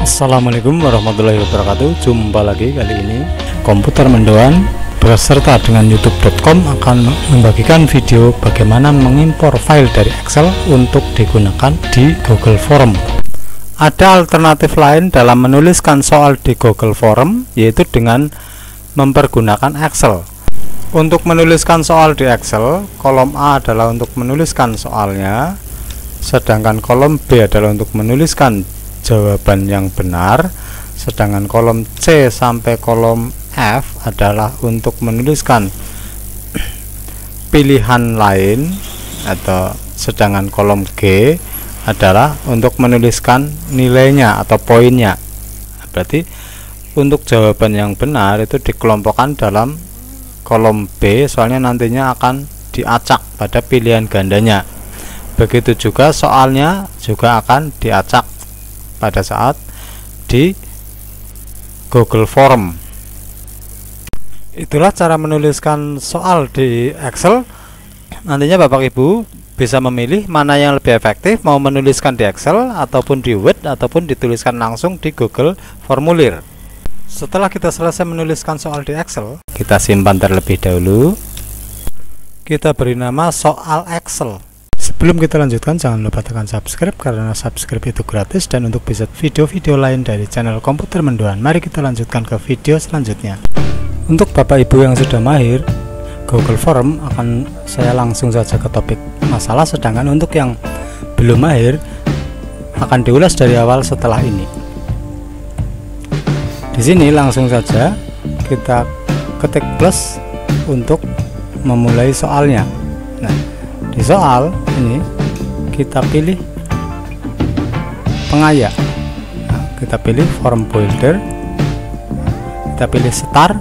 Assalamualaikum warahmatullahi wabarakatuh. Jumpa lagi, kali ini Komputer Mendoan beserta dengan youtube.com akan membagikan video bagaimana mengimpor file dari Excel untuk digunakan di Google Form. Ada alternatif lain dalam menuliskan soal di Google Form, yaitu dengan mempergunakan Excel. Untuk menuliskan soal di Excel, kolom A adalah untuk menuliskan soalnya, sedangkan kolom B adalah untuk menuliskan jawaban yang benar, sedangkan kolom C sampai kolom F adalah untuk menuliskan pilihan lain, atau sedangkan kolom G adalah untuk menuliskan nilainya atau poinnya. Berarti untuk jawaban yang benar itu dikelompokkan dalam kolom B, soalnya nantinya akan diacak pada pilihan gandanya. Begitu juga soalnya juga akan diacak pada saat di Google Form. Itulah cara menuliskan soal di Excel. Nantinya Bapak Ibu bisa memilih mana yang lebih efektif, mau menuliskan di Excel ataupun di Word ataupun dituliskan langsung di Google Formulir. Setelah kita selesai menuliskan soal di Excel, kita simpan terlebih dahulu. Kita beri nama soal Excel. Sebelum kita lanjutkan, jangan lupa tekan subscribe karena subscribe itu gratis, dan untuk bisa video-video lain dari channel Komputer Mendoan, mari kita lanjutkan ke video selanjutnya. Untuk Bapak Ibu yang sudah mahir Google Form, akan saya langsung saja ke topik masalah, sedangkan untuk yang belum mahir akan diulas dari awal setelah ini. Di sini langsung saja kita ketik plus untuk memulai soalnya. Nah, di soal ini kita pilih pengaya. Nah, kita pilih form builder, kita pilih start.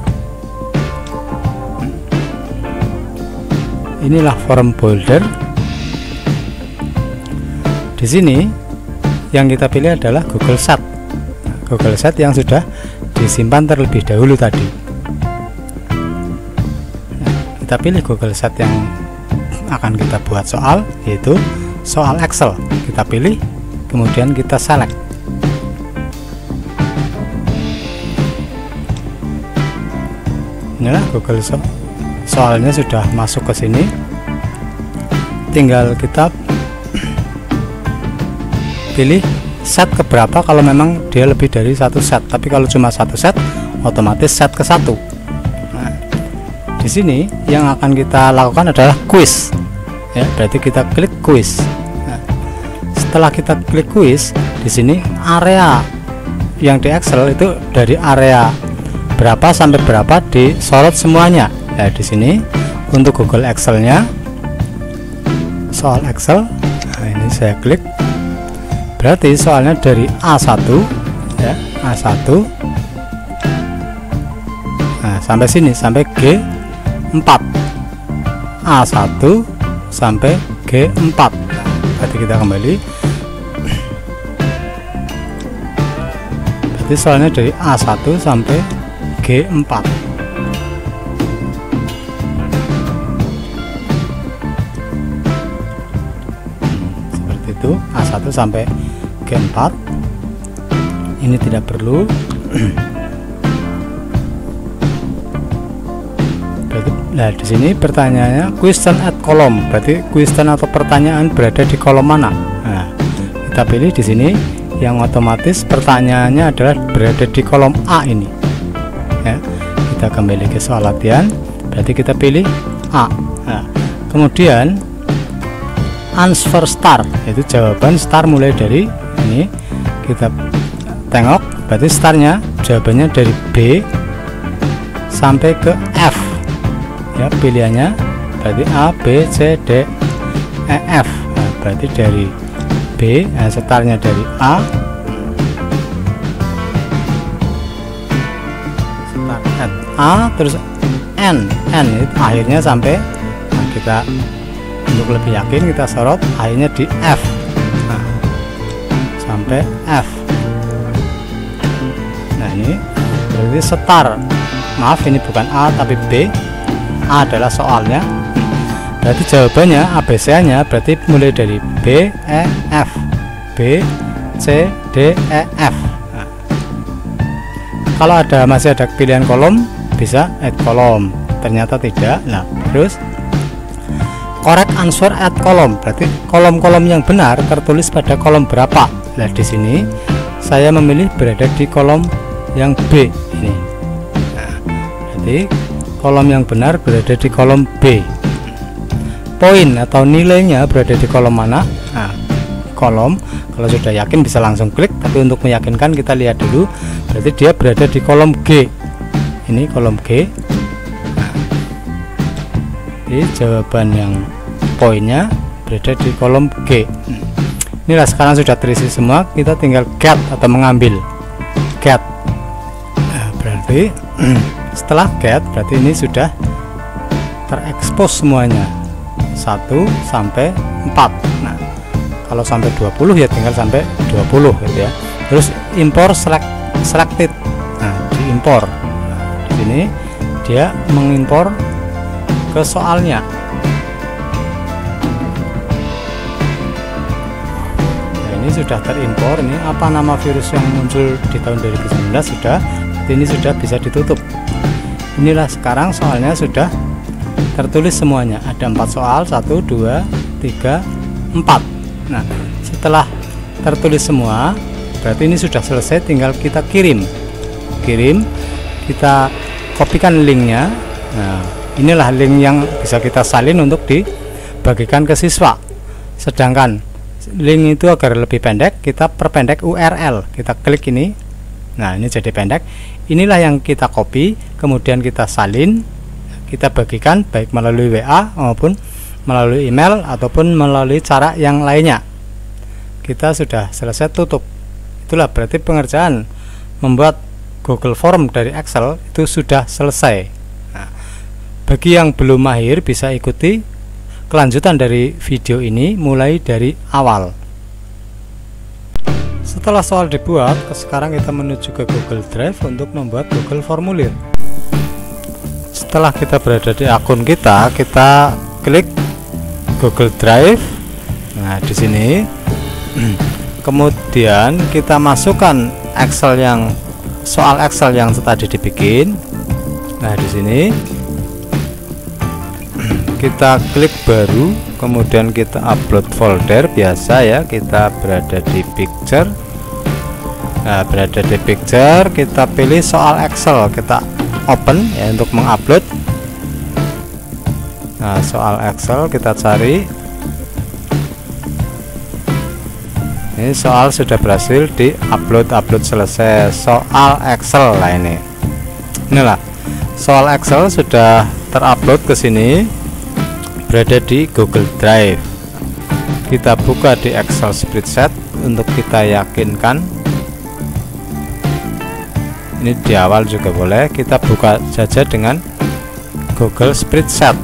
Inilah form builder. Di sini yang kita pilih adalah Google Sheet. Nah, Google Sheet yang sudah disimpan terlebih dahulu tadi. Nah, kita pilih Google Sheet yang akan kita buat soal, yaitu soal Excel. Kita pilih, kemudian kita select. Inilah Google soalnya sudah masuk ke sini. Tinggal kita pilih set keberapa kalau memang dia lebih dari satu set. Tapi kalau cuma satu set, otomatis set ke satu. Nah, di sini yang akan kita lakukan adalah quiz. Ya, berarti kita klik quiz. Nah, setelah kita klik quiz, di sini area yang di Excel itu dari area berapa sampai berapa disorot semuanya. Ya, di sini untuk Google Excel-nya, soal Excel. Nah, ini saya klik. Berarti soalnya dari A1, ya, A1. Nah, sampai sini sampai G4. A1 sampai G4. Nah, berarti kita kembali. Berarti soalnya dari A1 sampai G4. Seperti itu, A1 sampai G4. Ini tidak perlu. Nah, di sini pertanyaannya question at column, berarti question atau pertanyaan berada di kolom mana. Nah, kita pilih di sini yang otomatis pertanyaannya adalah berada di kolom A ini. Ya, kita kembali ke soal latihan, berarti kita pilih A. Nah, kemudian answer star, yaitu jawaban star mulai dari ini. Kita tengok, berarti startnya jawabannya dari B sampai ke F. Ya, pilihannya berarti A, B, C, D, E, F. Nah, berarti dari B, startnya dari A, start at A, terus N itu akhirnya sampai. Nah, kita untuk lebih yakin kita sorot akhirnya di F. Nah, sampai F. Nah, ini berarti start. Maaf, ini bukan A tapi B. A adalah soalnya, berarti jawabannya ABC-nya berarti mulai dari B, E, F. B, C, D, E, F. Nah, Kalau masih ada pilihan kolom, bisa add kolom. Ternyata tidak. Nah, terus correct answer add kolom, berarti kolom-kolom yang benar tertulis pada kolom berapa. Nah, di sini saya memilih berada di kolom yang B ini. Nah, jadi kolom yang benar berada di kolom B. Poin atau nilainya berada di kolom mana? Nah, kolom, kalau sudah yakin bisa langsung klik, tapi untuk meyakinkan kita lihat dulu. Berarti dia berada di kolom G. Ini kolom G. Nah, jadi jawaban yang poinnya berada di kolom G. Inilah sekarang sudah terisi semua, kita tinggal get atau mengambil. Get. Nah, berarti setelah get, berarti ini sudah terekspos semuanya 1 sampai 4. Nah, kalau sampai 20 ya tinggal sampai 20 gitu ya. Terus impor selected. Nah, diimpor. Nah, di sini dia mengimpor ke soalnya. Nah, ini sudah terimpor. Ini apa nama virus yang muncul di tahun 2019 sudah. Ini sudah bisa ditutup. Inilah sekarang soalnya sudah tertulis semuanya. Ada 4 soal, 1, 2, 3, 4. Nah, setelah tertulis semua, berarti ini sudah selesai, tinggal kita kirim. Kita kopikan linknya. Nah, inilah link yang bisa kita salin untuk dibagikan ke siswa. Sedangkan link itu agar lebih pendek, kita perpendek URL. Kita klik ini. Nah, ini jadi pendek. Inilah yang kita copy, kemudian kita salin, kita bagikan baik melalui WA maupun melalui email ataupun melalui cara yang lainnya. Kita sudah selesai tutup. Itulah berarti pengerjaan membuat Google Form dari Excel itu sudah selesai. Nah, bagi yang belum mahir bisa ikuti kelanjutan dari video ini mulai dari awal. Setelah soal dibuat, sekarang kita menuju ke Google Drive untuk membuat Google Formulir. Setelah kita berada di akun kita klik Google Drive. Nah, di sini kemudian kita masukkan soal Excel yang tadi dibikin. Nah, di sini kita klik baru, kemudian kita upload folder biasa ya. Kita berada di picture. Nah, berada di picture, kita pilih soal Excel, kita open ya untuk mengupload. Nah, soal Excel kita cari. Ini soal sudah berhasil di-upload selesai. Soal Excel lah ini. Inilah soal Excel sudah terupload ke sini, berada di Google Drive. Kita buka di Excel spreadsheet untuk kita yakinkan. Ini di awal juga boleh, kita buka saja dengan Google Spreadsheet.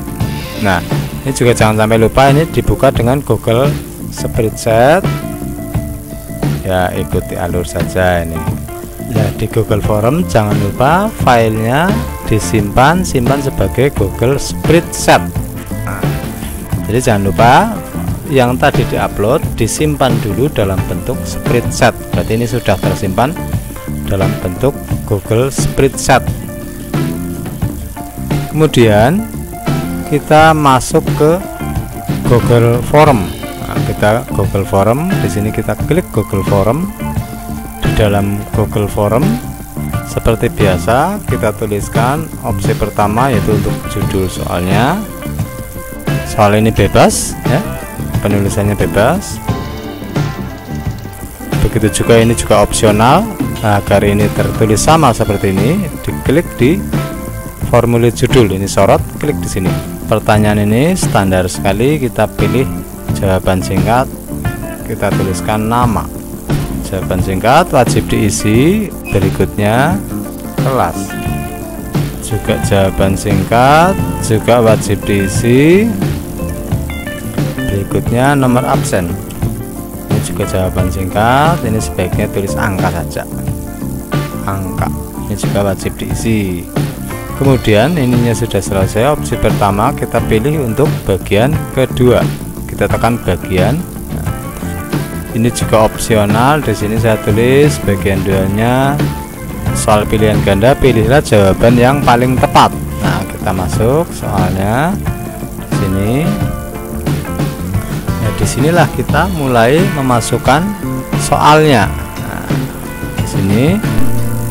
Nah, ini juga jangan sampai lupa, ini dibuka dengan Google Spreadsheet ya, ikuti alur saja ini ya. Di Google Form jangan lupa filenya simpan sebagai Google Spreadsheet. Nah, jadi jangan lupa yang tadi diupload disimpan dulu dalam bentuk spreadsheet. Berarti ini sudah tersimpan dalam bentuk Google Spreadsheet. Kemudian kita masuk ke Google Form. Nah, kita Google Form, di sini kita klik Google Form. Di dalam Google Form seperti biasa kita tuliskan opsi pertama yaitu untuk judul soalnya. Soal ini bebas ya, penulisannya bebas. Begitu juga ini juga opsional. Nah, agar ini tertulis sama seperti ini, diklik di formulir judul, ini sorot, klik di sini. Pertanyaan ini standar sekali, kita pilih jawaban singkat, kita tuliskan nama. Jawaban singkat wajib diisi, berikutnya kelas. Juga jawaban singkat juga wajib diisi, berikutnya nomor absen. Ini juga jawaban singkat, ini sebaiknya tulis angka saja. Angka ini juga wajib diisi. Kemudian ininya sudah selesai, opsi pertama kita pilih untuk bagian kedua, kita tekan bagian. Nah, ini juga opsional, di sini saya tulis bagian 2-nya soal pilihan ganda, pilihlah jawaban yang paling tepat. Nah, kita masuk soalnya sini. Nah, disinilah kita mulai memasukkan soalnya. Nah, di sini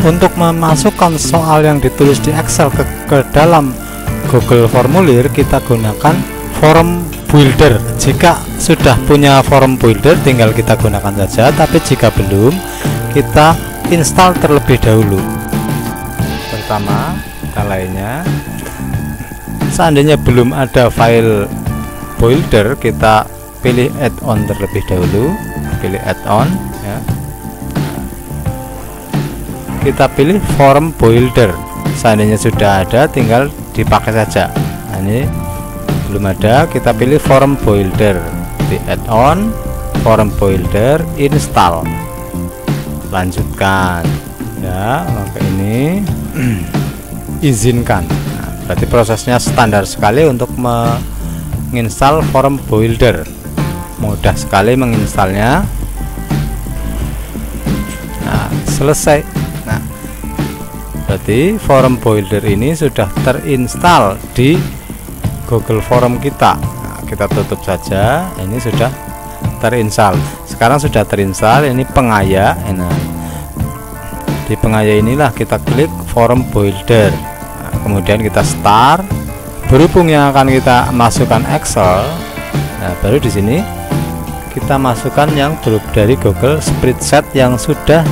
untuk memasukkan soal yang ditulis di Excel ke dalam Google Formulir, kita gunakan form builder. Jika sudah punya form builder, tinggal kita gunakan saja, tapi jika belum, kita install terlebih dahulu. Pertama, kita lainnya, seandainya belum ada file builder, kita pilih add-on terlebih dahulu. Pilih add-on ya. Kita pilih form builder. Seandainya sudah ada, tinggal dipakai saja. Nah, ini belum ada, kita pilih form builder di add-on, form builder, install, lanjutkan ya. Maka ini izinkan. Nah, berarti prosesnya standar sekali untuk menginstal form builder, mudah sekali menginstalnya. Nah, selesai. Nah, berarti form builder ini sudah terinstall di Google Form kita. Nah, kita tutup saja. Ini sudah terinstall. Sekarang sudah terinstall. Ini pengaya. Nah, di pengaya inilah kita klik form builder. Nah, kemudian kita start. Berhubung yang akan kita masukkan Excel, nah baru di sini kita masukkan yang grup dari Google Spreadsheet yang sudah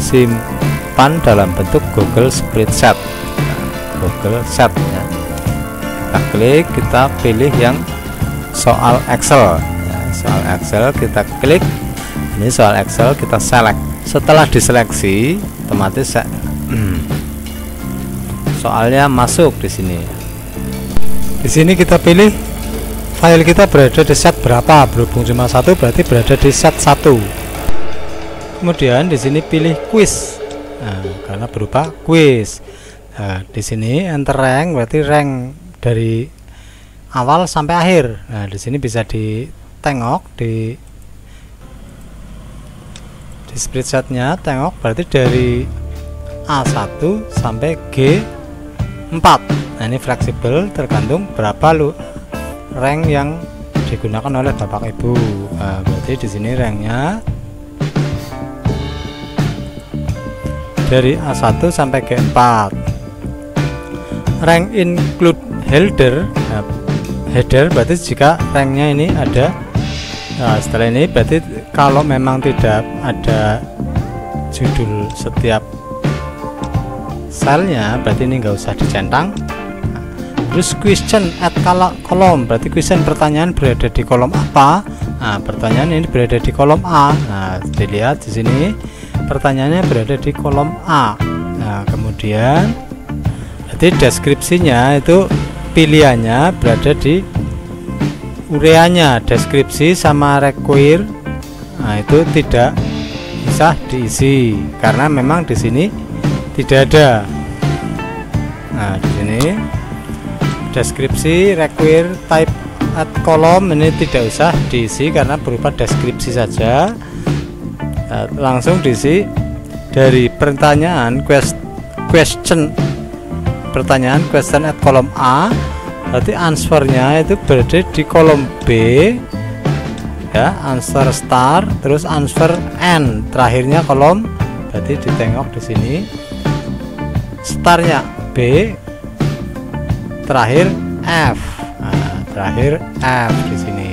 simpan dalam bentuk Google Spreadsheet. Nah, Google Sheet ya. Kita klik, kita pilih yang soal Excel ya, soal Excel kita klik. Ini soal Excel, kita select. Setelah diseleksi, otomatis soalnya masuk di sini. Di sini kita pilih file kita berada di set berapa. Berhubung cuma satu, berarti berada di set 1. Kemudian di sini pilih quiz. Nah, karena berupa quiz. Nah, di sini enter rank, berarti rank dari awal sampai akhir. Nah, di sini bisa ditengok di spreadsheetnya, tengok berarti dari A1 sampai G4. Nah, ini fleksibel, tergantung berapa rank yang digunakan oleh Bapak Ibu. Nah, berarti di sini ranknya dari A1 sampai G4. Rank include header. Nah, header berarti jika ranknya ini ada. Nah, setelah ini berarti kalau memang tidak ada judul setiap selnya, berarti ini nggak usah dicentang. Nah, terus question at kolom, berarti question pertanyaan berada di kolom apa? Nah, pertanyaan ini berada di kolom A. Nah, dilihat di sini pertanyaannya berada di kolom A. Nah, kemudian berarti deskripsinya itu pilihannya berada di ureanya. Deskripsi sama require, nah itu tidak bisa diisi karena memang di sini tidak ada. Nah, di sini deskripsi, require, type at kolom ini tidak usah diisi karena berupa deskripsi saja. Nah, langsung diisi dari pertanyaan question pertanyaan question at kolom A, berarti answernya itu berada di kolom B ya, answer star, terus answer N, terakhirnya kolom, berarti ditengok di sini startnya B, terakhir F. Nah, terakhir F di sini,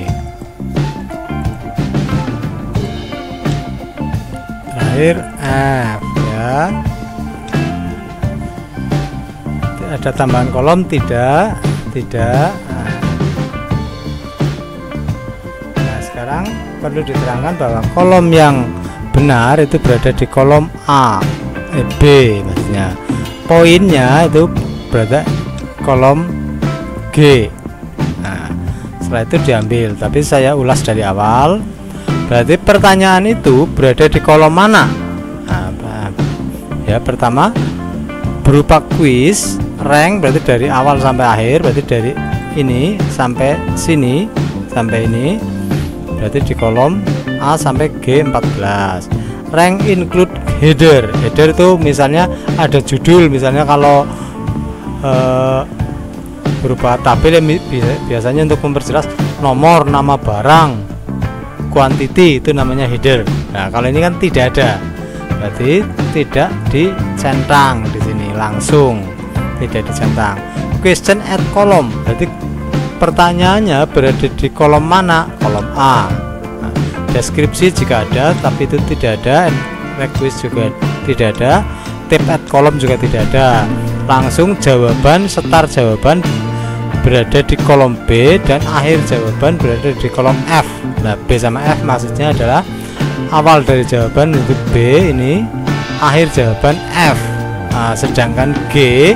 terakhir F ya. Ada tambahan kolom? Tidak. Nah, sekarang perlu diterangkan bahwa kolom yang benar itu berada di kolom A, B maksudnya. Poinnya itu berada kolom G. Nah, setelah itu diambil, tapi saya ulas dari awal. Berarti pertanyaan itu berada di kolom mana? Nah, ya, pertama berupa quiz. Rank berarti dari awal sampai akhir, berarti dari ini sampai sini, sampai ini berarti di kolom A sampai G14. rank include header. Header itu misalnya ada judul, misalnya kalau berupa tabel yang biasanya untuk memperjelas nomor, nama barang, quantity, itu namanya header. Nah, kalau ini kan tidak ada, berarti tidak dicentang di sini, langsung tidak dicentang. Question at column, berarti pertanyaannya berada di kolom mana? Kolom A. Nah, deskripsi jika ada, tapi itu tidak ada. Request juga tidak ada. Tip at column juga tidak ada. Langsung jawaban, start jawaban berada di kolom B dan akhir jawaban berada di kolom F. Nah, B sama F maksudnya adalah awal dari jawaban untuk B ini, akhir jawaban F. Nah, sedangkan G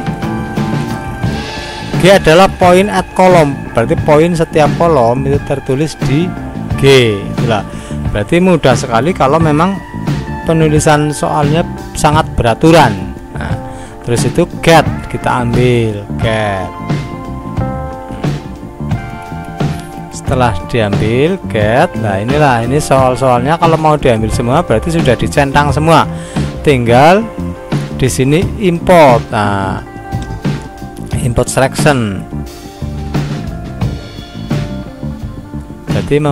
adalah point at column, berarti poin setiap kolom itu tertulis di G. Itulah. Berarti mudah sekali kalau memang penulisan soalnya sangat beraturan. Nah, terus itu get, kita ambil get. Setelah diambil get, nah ini soal-soalnya kalau mau diambil semua berarti sudah dicentang semua. Tinggal di sini import. Nah, import selection. Berarti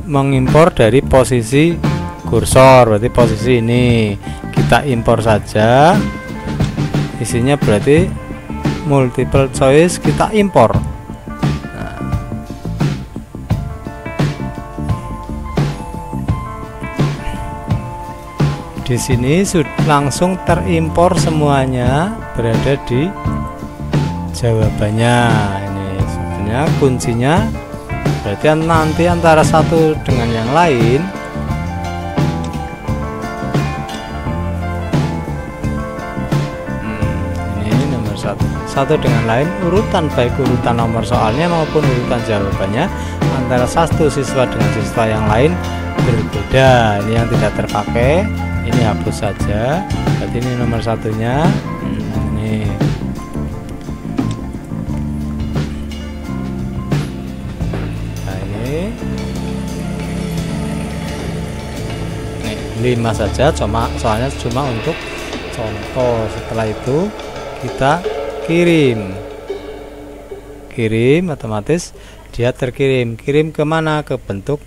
mengimpor dari posisi kursor, berarti posisi ini kita impor saja. Isinya berarti multiple choice, kita impor. Nah, di sini langsung terimpor semuanya, berada di jawabannya. Ini sebenarnya kuncinya berarti nanti antara satu dengan yang lain satu dengan lain, urutan baik urutan nomor soalnya maupun urutan jawabannya antara satu siswa dengan siswa yang lain berbeda. Ini yang tidak terpakai, ini hapus saja. Berarti ini nomor satunya. Ini nah, ini 5 saja, soalnya cuma untuk contoh. Setelah itu kita kirim, otomatis dia terkirim. Kirim kemana? Ke bentuk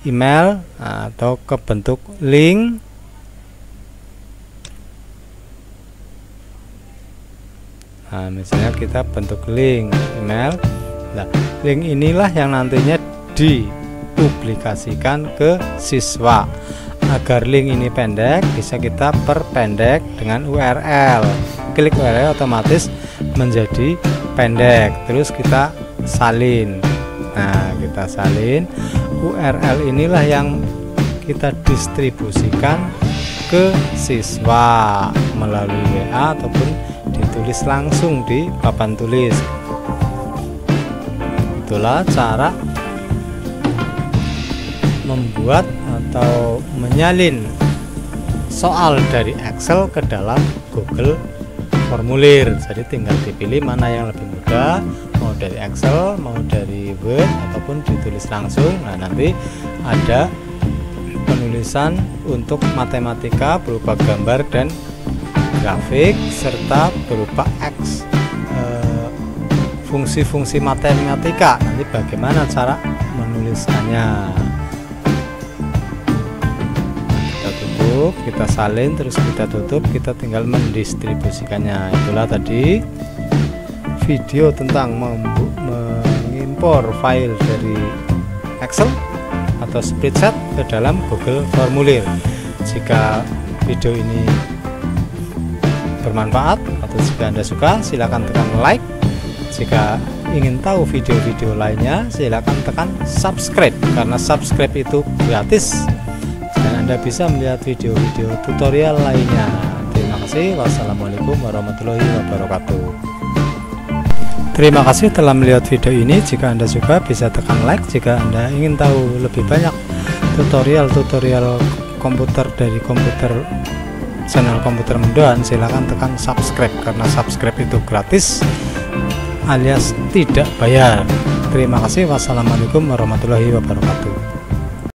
email atau ke bentuk link. Nah, misalnya kita bentuk link email. Nah, link inilah yang nantinya dipublikasikan ke siswa. Agar link ini pendek, bisa kita perpendek dengan URL. Klik URL, otomatis menjadi pendek. Terus kita salin. Nah, kita salin. URL inilah yang kita distribusikan ke siswa melalui WA ataupun ditulis langsung di papan tulis. Itulah cara membuat atau menyalin soal dari Excel ke dalam Google Formulir. Jadi tinggal dipilih mana yang lebih mudah, mau dari Excel, mau dari Word, ataupun ditulis langsung. Nah, nanti ada penulisan untuk matematika berupa gambar dan grafik, serta berupa fungsi-fungsi matematika. Nanti bagaimana cara menuliskannya. Kita salin, terus kita tutup, kita tinggal mendistribusikannya. Itulah tadi video tentang mengimpor file dari Excel atau spreadsheet ke dalam Google Formulir. Jika video ini bermanfaat atau jika Anda suka, silakan tekan like. Jika ingin tahu video-video lainnya, silakan tekan subscribe, karena subscribe itu gratis. Anda bisa melihat video-video tutorial lainnya. Terima kasih. Wassalamualaikum warahmatullahi wabarakatuh. Terima kasih telah melihat video ini. Jika Anda suka, bisa tekan like. Jika Anda ingin tahu lebih banyak tutorial komputer dari channel Komputer Mendoan, silahkan tekan subscribe, karena subscribe itu gratis alias tidak bayar. Terima kasih. Wassalamualaikum warahmatullahi wabarakatuh.